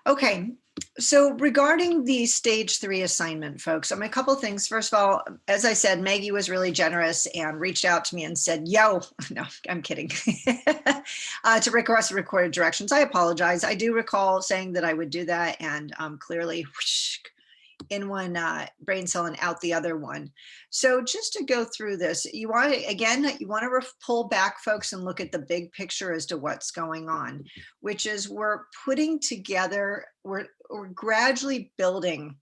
Okay, so regarding the stage 3 assignment, folks, a couple of things. First of all, as I said, Maggie was really generous and reached out to me and said, yo, no, I'm kidding, to request recorded directions. I apologize. I do recall saying that I would do that, and clearly whoosh, in one brain cell and out the other one. So just to go through this, you want to, again, you want to pull back, folks, and look at the big picture as to what's going on, which is we're putting together, we're gradually building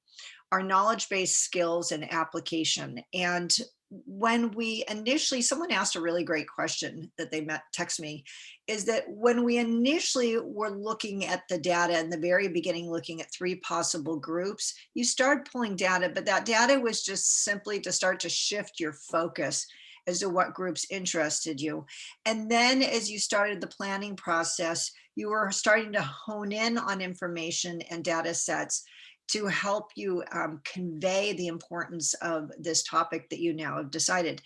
our knowledge-based skills and application. And when we initially, someone asked a really great question that they text me, is that when we initially were looking at the data in the very beginning, looking at 3 possible groups, you start pulling data, but that data was just simply to start to shift your focus as to what groups interested you. And then as you started the planning process, you were starting to hone in on information and data sets to help you convey the importance of this topic that you now have decided.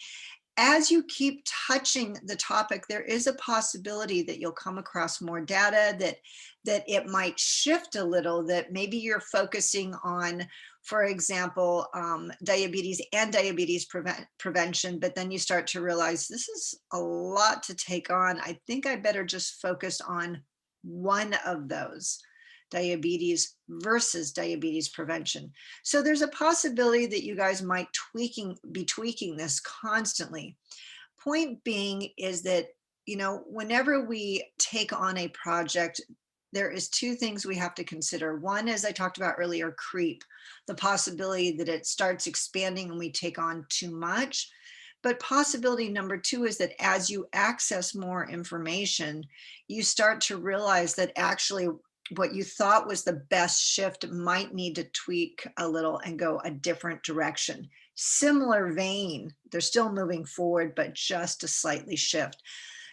As you keep touching the topic, there is a possibility that you'll come across more data, that it might shift a little, that maybe you're focusing on, for example, diabetes and diabetes prevention, but then you start to realize this is a lot to take on. I think I better just focus on one of those, diabetes versus diabetes prevention. So there's a possibility that you guys might be tweaking this constantly. Point being is that, you know, whenever we take on a project, there is 2 things we have to consider. One, as I talked about earlier, creep, the possibility that it starts expanding and we take on too much. But possibility number 2 is that as you access more information, you start to realize that actually what you thought was the best shift might need to tweak a little and go a different direction. Similar vein, they're still moving forward, but just a slightly shift.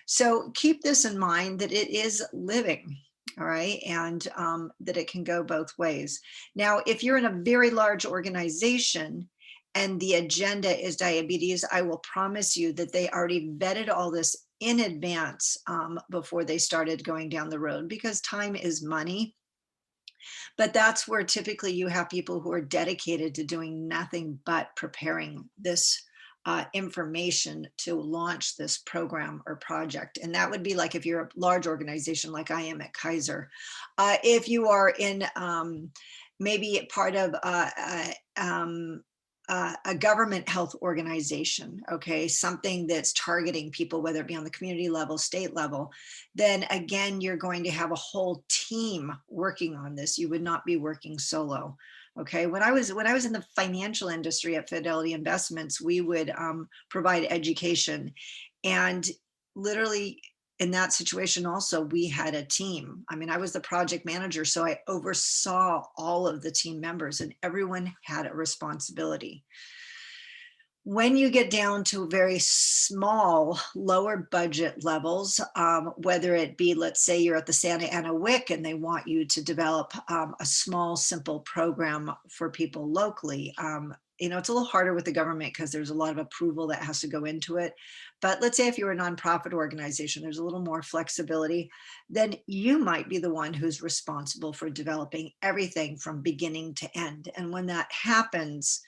So keep this in mind, that it is living, all right, and that it can go both ways. Now, if you're in a very large organization and the agenda is diabetes, I will promise you that they already vetted all this in advance before they started going down the road, because time is money. But that's where typically you have people who are dedicated to doing nothing but preparing this information to launch this program or project. And that would be like if you're a large organization like I am at Kaiser. If you are in maybe part of a government health organization, okay, something that's targeting people, whether it be on the community level, state level, then again, you're going to have a whole team working on this. You would not be working solo. Okay, when I was in the financial industry at Fidelity Investments, we would provide education, and literally in that situation also, we had a team. I mean, I was the project manager, so I oversaw all of the team members, and everyone had a responsibility. When you get down to very small, lower budget levels, whether it be, let's say you're at the Santa Ana WIC and they want you to develop a small, simple program for people locally, you know, it's a little harder with the government because there's a lot of approval that has to go into it. But let's say if you're a nonprofit organization, there's a little more flexibility, then you might be the one who's responsible for developing everything from beginning to end. And when that happens,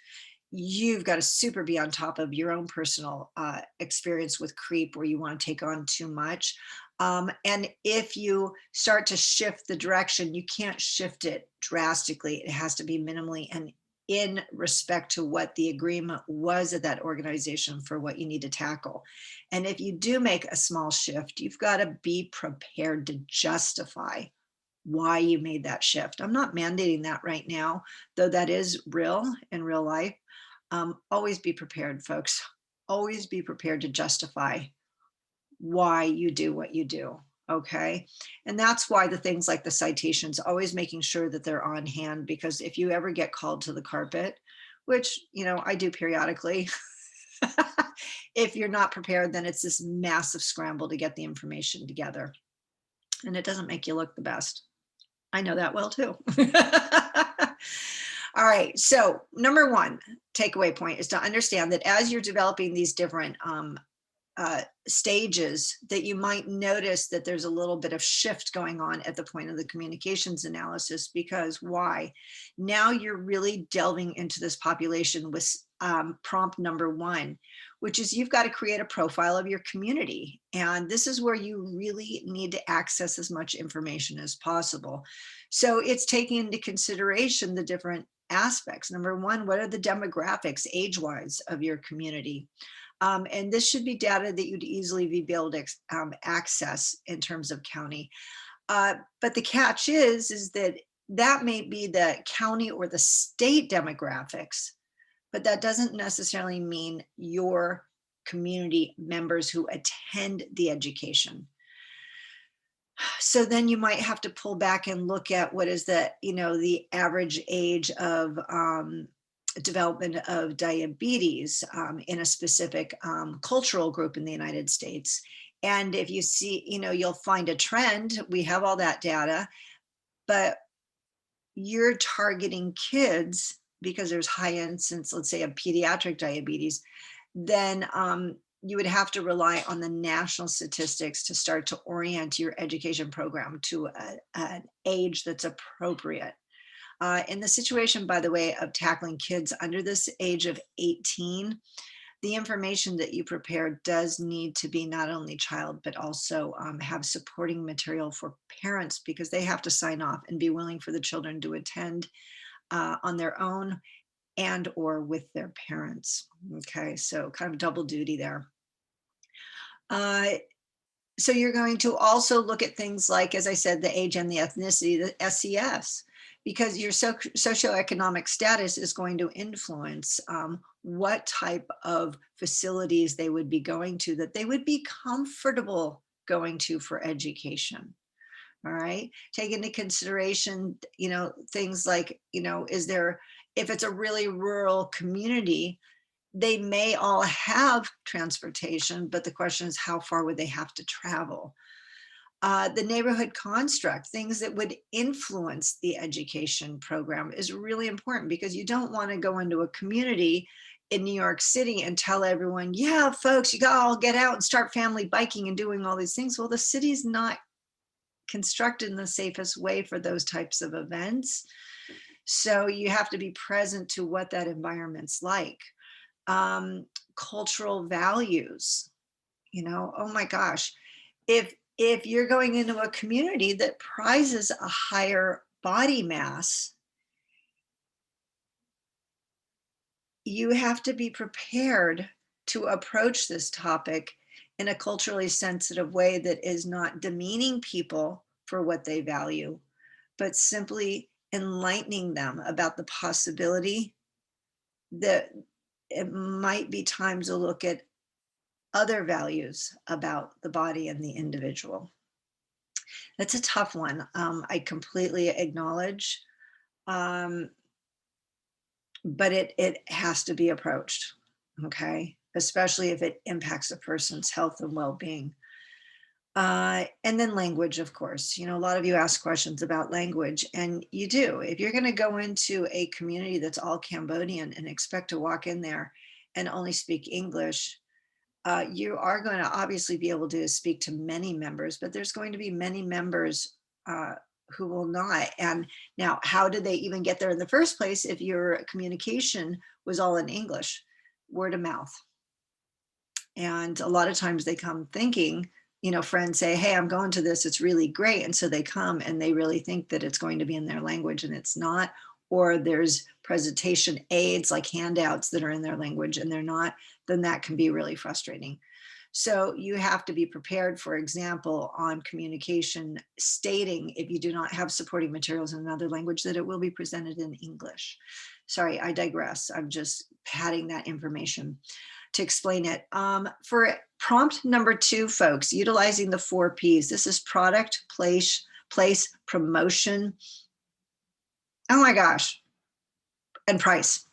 you've got to super be on top of your own personal experience with creep, where you want to take on too much. And if you start to shift the direction, you can't shift it drastically. It has to be minimally and in respect to what the agreement was at that organization for what you need to tackle. And if you do make a small shift, you've got to be prepared to justify why you made that shift. I'm not mandating that right now, though that is real in real life. Always be prepared, folks. Always be prepared to justify why you do what you do. Okay. And that's why the things like the citations, always making sure that they're on hand, because if you ever get called to the carpet, which, you know, I do periodically, if you're not prepared, then it's this massive scramble to get the information together. And it doesn't make you look the best. I know that well too. All right, so number 1 takeaway point is to understand that as you're developing these different stages that you might notice that there's a little bit of shift going on at the point of the communications analysis. Because why? Now you're really delving into this population with prompt number 1, which is you've got to create a profile of your community. And this is where you really need to access as much information as possible. So it's taking into consideration the different aspects. Number 1, what are the demographics age-wise of your community? And this should be data that you'd easily be able to access in terms of county. But the catch is that that may be the county or the state demographics, but that doesn't necessarily mean your community members who attend the education. So then you might have to pull back and look at what is the, the average age of development of diabetes in a specific cultural group in the United States. And if you see, you'll find a trend. We have all that data, but you're targeting kids because there's high incidence, let's say, of pediatric diabetes, then you would have to rely on the national statistics to start to orient your education program to an age that's appropriate. In the situation, by the way, of tackling kids under this age of 18, the information that you prepare does need to be not only child, but also have supporting material for parents, because they have to sign off and be willing for the children to attend on their own and or with their parents. Okay, so kind of double duty there. So you're going to also look at things like, as I said, the age and the ethnicity, the SES, because your socioeconomic status is going to influence what type of facilities they would be going to, that they would be comfortable going to for education. All right, take into consideration, things like, if it's a really rural community, they may all have transportation, but the question is, how far would they have to travel? The neighborhood construct, things that would influence the education program, is really important, because you don't want to go into a community in New York City and tell everyone, yeah, folks, you got to all get out and start family biking and doing all these things. Well, the city's not constructed in the safest way for those types of events. So you have to be present to what that environment's like. Cultural values, oh my gosh, if you're going into a community that prizes a higher body mass, you have to be prepared to approach this topic in a culturally sensitive way that is not demeaning people for what they value, but simply enlightening them about the possibility that it might be time to look at other values about the body and the individual. That's a tough one. I completely acknowledge, but it has to be approached, okay? Especially if it impacts a person's health and well-being. And then language, of course. A lot of you ask questions about language, and you do. If you're going to go into a community that's all Cambodian and expect to walk in there and only speak English, you are going to obviously be able to speak to many members, but there's going to be many members who will not. And now, how did they even get there in the first place if your communication was all in English? Word of mouth. And a lot of times they come thinking, friends say, hey, I'm going to this, it's really great. And so they come and they really think that it's going to be in their language, and it's not. Or there's presentation aids like handouts that are in their language and they're not, then that can be really frustrating. So you have to be prepared, for example, on communication, stating, if you do not have supporting materials in another language, that it will be presented in English. Sorry, I digress. I'm just padding that information to explain it. For prompt number 2, folks, utilizing the 4 Ps. This is product, place, promotion. Oh my gosh, and price.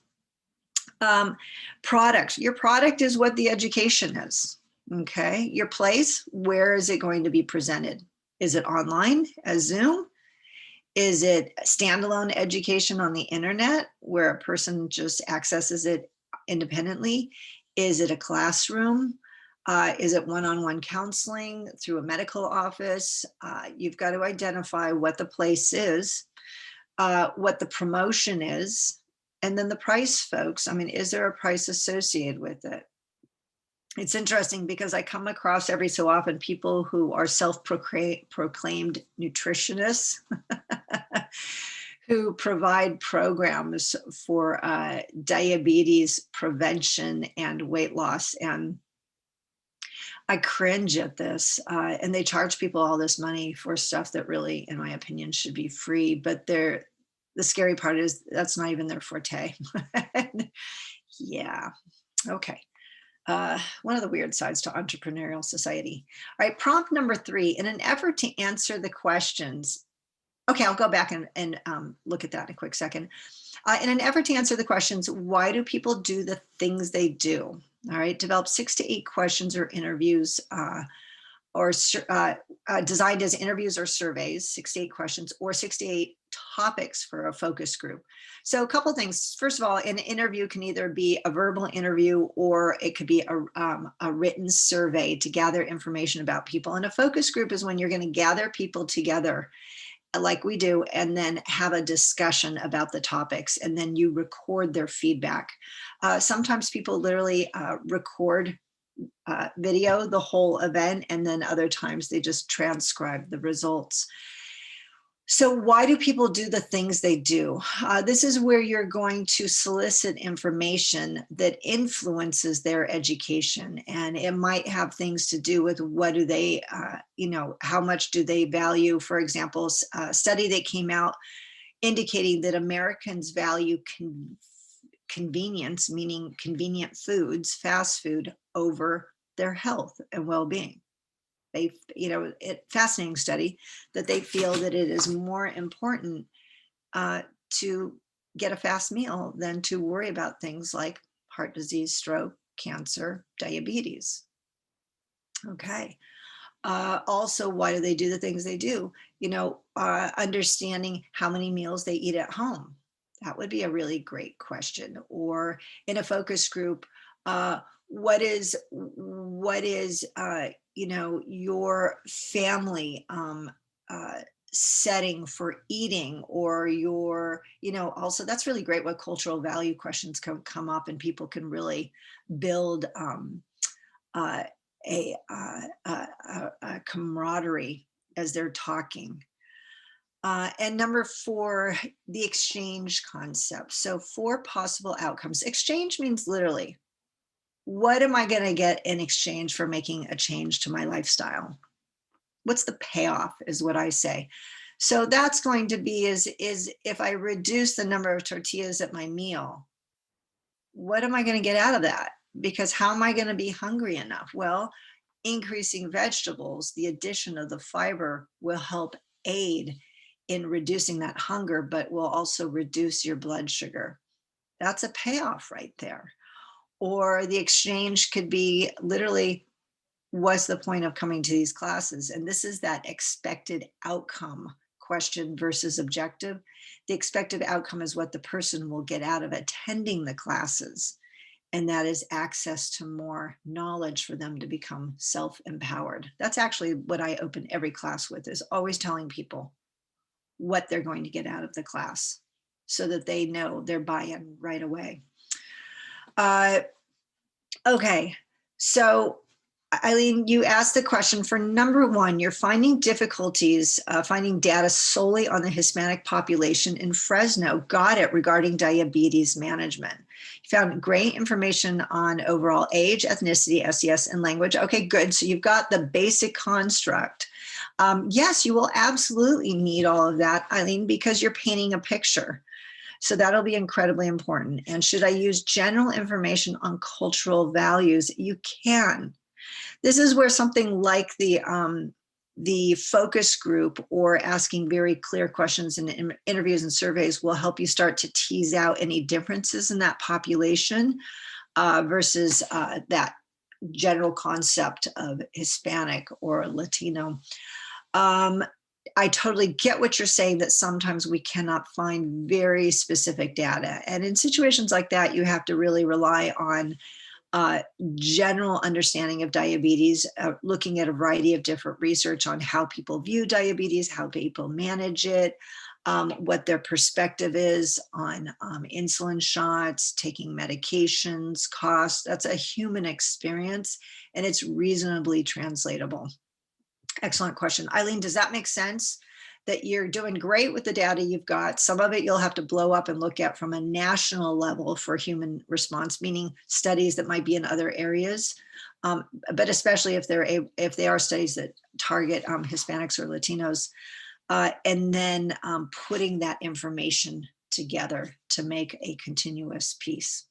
Product, your product is what the education is, okay? Your place, where is it going to be presented? Is it online as Zoom? Is it standalone education on the internet where a person just accesses it independently? Is it a classroom? Is it one-on-one counseling through a medical office? You've got to identify what the place is, what the promotion is, and then the price, folks. I mean, is there a price associated with it? It's interesting because I come across every so often people who are self-proclaimed nutritionists who provide programs for diabetes prevention and weight loss. And I cringe at this. And they charge people all this money for stuff that really, in my opinion, should be free. But the scary part is that's not even their forte. Yeah. Okay. One of the weird sides to entrepreneurial society. All right, prompt number 3, in an effort to answer the questions. Okay, I'll go back and look at that in a quick second. In an effort to answer the questions, why do people do the things they do? All right, develop 6 to 8 questions or interviews or designed as interviews or surveys, 6 to 8 questions, or 6 to 8 topics for a focus group. So a couple things. First of all, an interview can either be a verbal interview or it could be a written survey to gather information about people. And a focus group is when you're going to gather people together like we do, and then have a discussion about the topics, and then you record their feedback. Sometimes people literally record video the whole event, and then other times they just transcribe the results. So why do people do the things they do? This is where you're going to solicit information that influences their education. And it might have things to do with what do they, how much do they value, for example, a study that came out indicating that Americans value convenience, meaning convenient foods, fast food, over their health and well-being. They, fascinating study that they feel that it is more important to get a fast meal than to worry about things like heart disease, stroke, cancer, diabetes. Okay. Also, why do they do the things they do? Understanding how many meals they eat at home. That would be a really great question. Or in a focus group, what is your family setting for eating, or your, also that's really great what cultural value questions come up, and people can really build a camaraderie as they're talking. And number 4, the exchange concept. So 4 possible outcomes. Exchange means literally, what am I going to get in exchange for making a change to my lifestyle? What's the payoff is what I say. So that's going to be is if I reduce the number of tortillas at my meal, what am I going to get out of that? Because how am I going to be hungry enough? Well, increasing vegetables, the addition of the fiber will help aid in reducing that hunger, but will also reduce your blood sugar. That's a payoff right there. Or the exchange could be literally, what's the point of coming to these classes? And this is that expected outcome question versus objective. The expected outcome is what the person will get out of attending the classes. And that is access to more knowledge for them to become self-empowered. That's actually what I open every class with, is always telling people what they're going to get out of the class so that they know their buy-in right away. Okay, so Eileen, you asked the question for number 1, you're finding difficulties finding data solely on the Hispanic population in Fresno. Got it, regarding diabetes management. You found great information on overall age, ethnicity, SES, and language. Okay, good. So you've got the basic construct. Yes, you will absolutely need all of that, Eileen, because you're painting a picture. So that'll be incredibly important. And should I use general information on cultural values? You can. This is where something like the focus group or asking very clear questions in interviews and surveys will help you start to tease out any differences in that population versus that general concept of Hispanic or Latino. I totally get what you're saying, that sometimes we cannot find very specific data. And in situations like that, you have to really rely on uh, general understanding of diabetes, looking at a variety of different research on how people view diabetes, how people manage it, what their perspective is on insulin shots, taking medications, costs. That's a human experience, and it's reasonably translatable. Excellent question. Eileen, does that make sense? That you're doing great with the data you've got. Some of it you'll have to blow up and look at from a national level for human response, meaning studies that might be in other areas. But especially if they are studies that target Hispanics or Latinos, and then putting that information together to make a continuous piece.